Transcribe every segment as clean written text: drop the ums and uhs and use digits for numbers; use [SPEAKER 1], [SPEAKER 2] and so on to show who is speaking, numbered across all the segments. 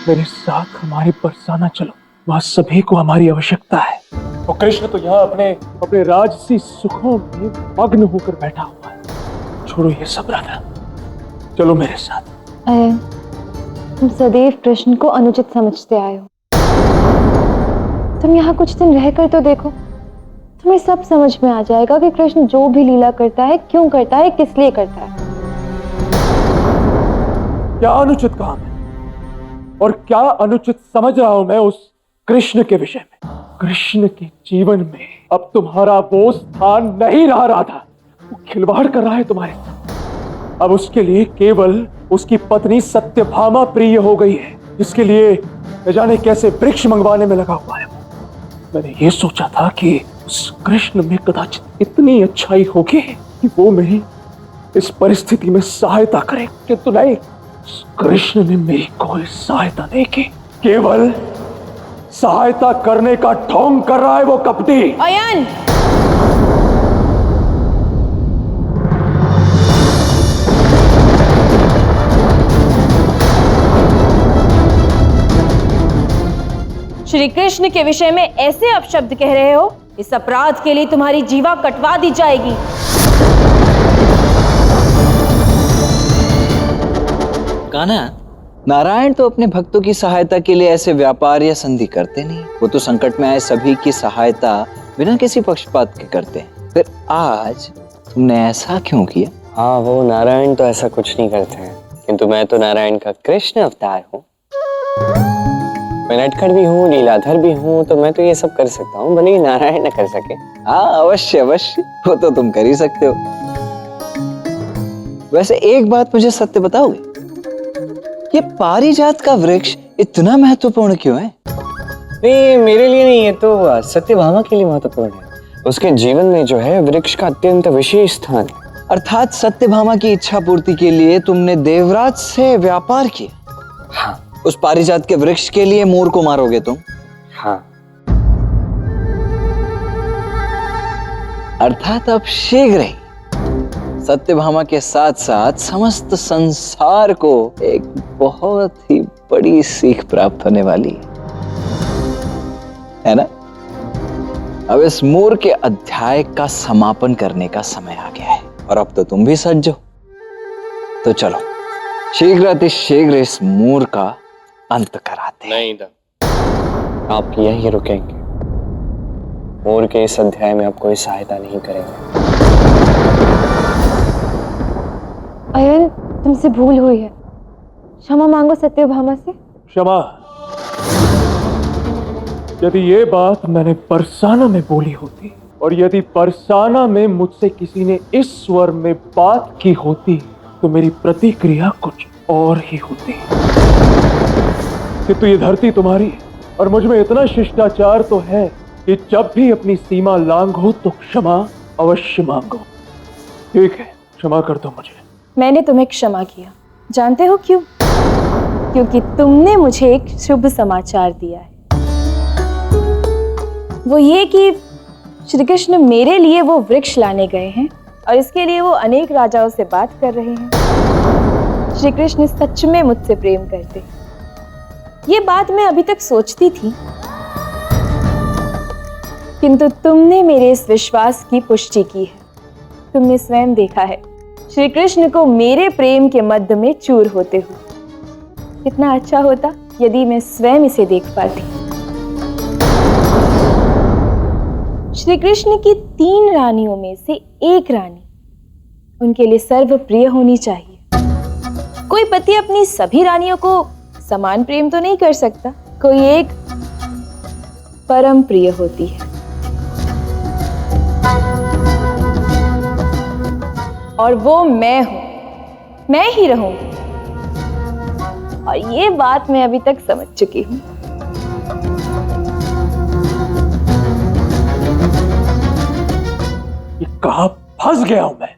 [SPEAKER 1] मेरे साथ हमारे बरसाना चलो, वहां सभी को हमारी आवश्यकता है। और कृष्ण तो यहाँ अपने अपने राजसी सुखों में मग्न होकर बैठा हुआ है। छोड़ो ये सब राधा, चलो मेरे साथ।
[SPEAKER 2] अयन, तुम सदैव कृष्ण को अनुचित समझते आए हो। तुम यहाँ कुछ दिन रहकर तो देखो, तुम्हें सब समझ में आ जाएगा कि कृष्ण जो भी लीला करता है, क्यों करता है, किस लिए करता है।
[SPEAKER 1] क्या अनुचित काम है और क्या अनुचित समझ रहा हूं मैं उस कृष्ण के विषय में? कृष्ण के जीवन में अब तुम्हारा वो स्थान नहीं रहा राधा। वो खिलवाड़ कर रहा है तुम्हारे साथ। अब उसके लिए केवल उसकी पत्नी सत्यभामा प्रिय हो गई है, जिसके लिए न जाने कैसे वृक्ष मंगवाने में लगा हुआ है। मैंने ये सोचा था कि उस कृष्ण में कदाचित इतनी अच्छाई होगी कि वो मेरी इस परिस्थिति में सहायता करे, किंतु नहीं, कृष्ण ने मेरी कोई सहायता नहीं की। केवल सहायता करने का ढोंग कर रहा है वो कपटी।
[SPEAKER 2] अयन,
[SPEAKER 3] श्री कृष्ण के विषय में ऐसे अपशब्द कह रहे हो, इस अपराध के लिए तुम्हारी जीवा कटवा दी जाएगी।
[SPEAKER 4] कान्हा, नारायण तो अपने भक्तों की सहायता के लिए ऐसे व्यापार या संधि करते नहीं। वो तो संकट में आए सभी की सहायता बिना किसी पक्षपात के करते हैं। फिर आज तुमने ऐसा क्यों किया?
[SPEAKER 5] हाँ, वो नारायण तो ऐसा कुछ नहीं करते हैं, किंतु मैं तो नारायण का कृष्ण अवतार हूँ। मैं नटखट भी हूँ, लीलाधर भी हूँ, तो मैं तो ये सब कर सकता हूँ, भले ही नारायण न कर सके।
[SPEAKER 4] हाँ, अवश्य अवश्य, वो तो तुम कर ही सकते हो। वैसे एक बात मुझे सत्य बताओगे, ये पारिजात का वृक्ष इतना महत्वपूर्ण क्यों है?
[SPEAKER 5] नहीं, मेरे लिए नहीं, ये तो सत्यभामा के लिए महत्वपूर्ण है। उसके जीवन में जो है वृक्ष का अत्यंत विशेष स्थान है।
[SPEAKER 4] अर्थात सत्यभामा की इच्छा पूर्ति के लिए तुमने देवराज से व्यापार किया।
[SPEAKER 5] हाँ।
[SPEAKER 4] उस पारिजात के वृक्ष के लिए मोर को मारोगे तुम?
[SPEAKER 5] हाँ।
[SPEAKER 4] अर्थात अब शीघ्र ही सत्यभामा के साथ साथ समस्त संसार को एक बहुत ही बड़ी सीख प्राप्त होने वाली है ना? अब इस मोर के अध्याय का समापन करने का समय आ गया है और अब तो तुम भी सज्ज हो। तो चलो शीघ्र अतिशीघ्र इस मोर का अंत कराते हैं।
[SPEAKER 5] नहीं था, आप यहीं रुकेंगे। मोर के इस अध्याय में आप कोई सहायता नहीं करेंगे।
[SPEAKER 2] अयन, तुमसे भूल हुई है, क्षमा मांगो सत्यभामा से।
[SPEAKER 1] क्षमा? यदि ये बात मैंने बरसाना में बोली होती और यदि बरसाना में मुझसे किसी ने इस स्वर में बात की होती तो मेरी प्रतिक्रिया कुछ और ही होती। किंतु ये धरती तुम्हारी है और मुझ में इतना शिष्टाचार तो है कि जब भी अपनी सीमा लांघो तो क्षमा अवश्य मांगो। ठीक है, क्षमा कर दो मुझे।
[SPEAKER 3] मैंने तुम्हें क्षमा किया, जानते हो क्यों? क्योंकि तुमने मुझे एक शुभ समाचार दिया है। वो ये कि श्री कृष्ण मेरे लिए वो वृक्ष लाने गए हैं और इसके लिए वो अनेक राजाओं से बात कर रहे हैं। श्री कृष्ण सच में मुझसे प्रेम करते हैं। ये बात मैं अभी तक सोचती थी, किंतु तुमने मेरे इस विश्वास की पुष्टि की है। तुमने स्वयं देखा है श्री कृष्ण को मेरे प्रेम के मध्य में चूर होते हुए। कितना अच्छा होता यदि मैं स्वयं इसे देख पाती। श्री कृष्ण की 3 रानियों में से एक रानी उनके लिए सर्वप्रिय होनी चाहिए। कोई पति अपनी सभी रानियों को समान प्रेम तो नहीं कर सकता, कोई एक परम प्रिय होती है और वो मैं हूं, मैं ही रहूंगी। और ये बात मैं अभी तक समझ चुकी हूं।
[SPEAKER 1] ये कहां फंस गया हूं मैं?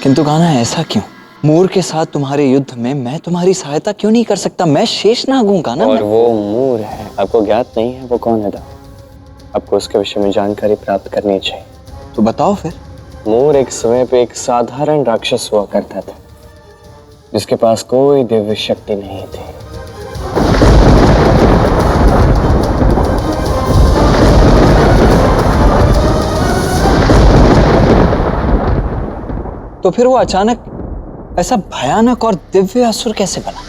[SPEAKER 4] किंतु कान्हा, ऐसा क्यों? मोर के साथ तुम्हारे युद्ध में मैं तुम्हारी सहायता क्यों नहीं कर सकता? मैं शेषनाग हूं कान्हा।
[SPEAKER 5] और वो मोर है, आपको ज्ञात नहीं है वो कौन है? आपको उसके विषय में जानकारी प्राप्त करनी चाहिए।
[SPEAKER 4] तो बताओ फिर।
[SPEAKER 5] मोर एक समय पे एक साधारण राक्षस हुआ करता था, जिसके पास कोई दिव्य शक्ति नहीं थी।
[SPEAKER 4] तो फिर वो अचानक ऐसा भयानक और दिव्य असुर कैसे बना?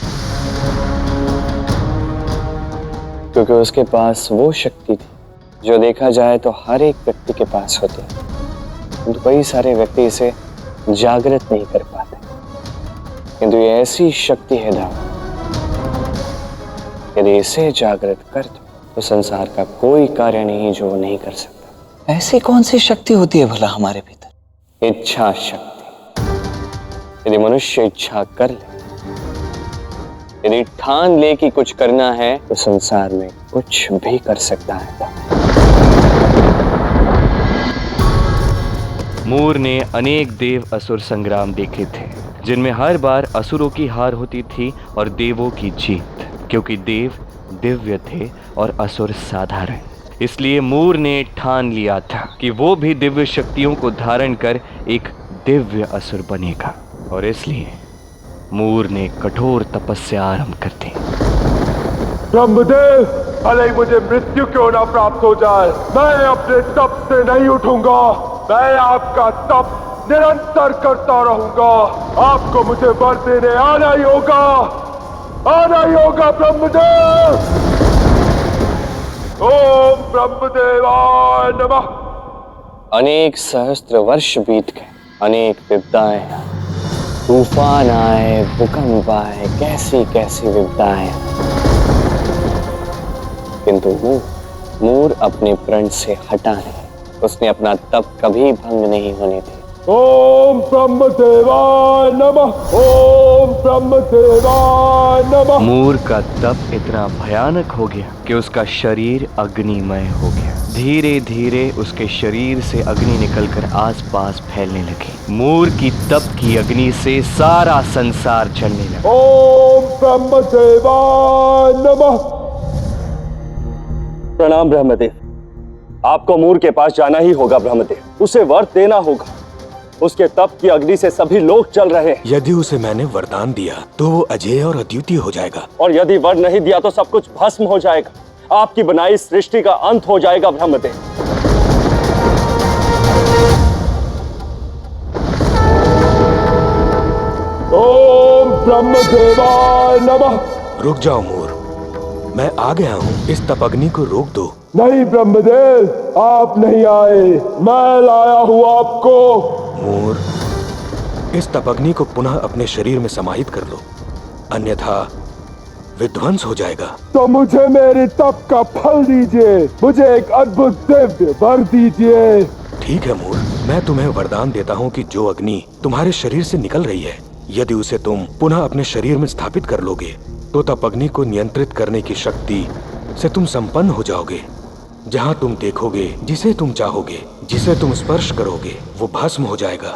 [SPEAKER 5] क्योंकि उसके पास वो शक्ति थी जो देखा जाए तो हर एक व्यक्ति के पास होती है, किंतु कई सारे व्यक्ति इसे जागृत नहीं कर पाते। किंतु ये ऐसी शक्ति है दाऊ, यदि इसे जागृत कर दो तो संसार का कोई कार्य नहीं जो वो नहीं कर सकता।
[SPEAKER 4] ऐसी कौन सी शक्ति होती है भला हमारे भीतर?
[SPEAKER 5] इच्छा शक्ति। यदि मनुष्य इच्छा कर ले, यदि ठान ले कि कुछ करना है, तो संसार में कुछ भी कर सकता है।
[SPEAKER 6] मोर ने अनेक देव असुर संग्राम देखे थे, जिनमें हर बार असुरों की हार होती थी और देवों की जीत, क्योंकि देव दिव्य थे और असुर साधारण। इसलिए मोर ने ठान लिया था कि वो भी दिव्य शक्तियों को धारण कर एक दिव्य असुर बनेगा, और इसलिए मोर ने कठोर तपस्या आरंभ कर दी।
[SPEAKER 1] ब्रह्मदेव, भले ही मुझे मृत्यु क्यों ना प्राप्त हो जाए, मैं अपने तप से नहीं उठूंगा। मैं आपका तप निरंतर करता रहूंगा। आपको मुझे वर देने आना ही होगा, आना ही होगा ब्रह्मदेव। ओम ब्रह्मदेवाय नमः।
[SPEAKER 5] अनेक सहस्त्र वर्ष बीत गए, अनेक विपदाएं, तूफान आए, भूकंप आए, कैसी कैसी विपदाएं, किंतु मोर अपने प्रण से हटा नहीं। उसने अपना तप कभी भंग नहीं होने दिया।
[SPEAKER 1] ओम ब्रह्मदेवाय नमः, ओम ब्रह्मदेवाय नमः।
[SPEAKER 6] मोर का तप इतना भयानक हो गया कि उसका शरीर अग्निमय हो गया। धीरे धीरे उसके शरीर से अग्नि निकलकर आसपास फैलने लगी। मोर की तप की अग्नि से सारा संसार जलने लगा।
[SPEAKER 1] ओम ब्रह्मदेवाय नमः।
[SPEAKER 7] प्रणाम ब्रह्मदेव। आपको मोर के पास जाना ही होगा ब्रह्मदेव, उसे वर देना होगा। उसके तप की अग्नि से सभी लोग जल रहे हैं।
[SPEAKER 8] यदि उसे मैंने वरदान दिया तो वो अजेय और अद्वितीय हो जाएगा,
[SPEAKER 7] और यदि वर नहीं दिया तो सब कुछ भस्म हो जाएगा। आपकी बनाई सृष्टि का अंत हो जाएगा ब्रह्मदेव।
[SPEAKER 1] ओम ब्रह्मदेवाय नमः।
[SPEAKER 8] रुक जाओ मोर, मैं आ गया हूँ। इस तपअग्नि को रोक दो।
[SPEAKER 1] नहीं ब्रह्मदेव, आप नहीं आए, मैं लाया हूँ आपको।
[SPEAKER 8] मोर, इस तपअग्नि को पुनः अपने शरीर में समाहित कर लो, अन्यथा विध्वंस हो जाएगा।
[SPEAKER 1] तो मुझे मेरे तप का फल दीजिए, मुझे एक अद्भुत दिव्य वर दीजिए।
[SPEAKER 8] ठीक है मोर, मैं तुम्हें वरदान देता हूँ कि जो अग्नि तुम्हारे शरीर से निकल रही है, यदि उसे तुम पुनः अपने शरीर में स्थापित कर लोगे तो तपअग्नि को नियंत्रित करने की शक्ति से तुम संपन्न हो जाओगे। जहाँ तुम देखोगे, जिसे तुम चाहोगे, जिसे तुम स्पर्श करोगे, वो भस्म हो जाएगा।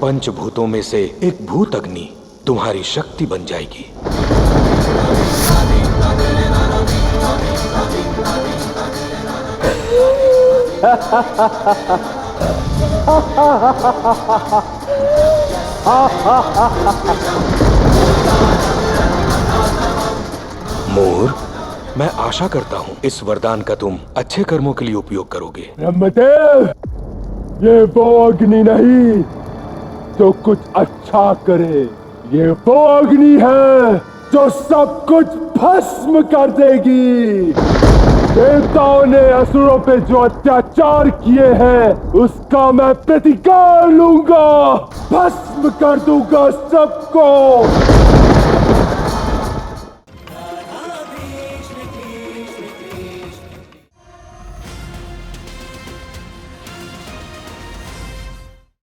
[SPEAKER 8] पंचभूतों में से एक भूत अग्नि तुम्हारी शक्ति बन जाएगी। मोर, मैं आशा करता हूँ इस वरदान का तुम अच्छे कर्मों के लिए उपयोग करोगे।
[SPEAKER 1] ब्रह्मदेव, ये वो अग्नि नहीं जो कुछ अच्छा करे, ये वो अग्नि है जो सब कुछ भस्म कर देगी। देवताओं ने असुरों पे जो अत्याचार किए हैं उसका मैं प्रतिकार लूंगा, भस्म कर दूंगा सबको।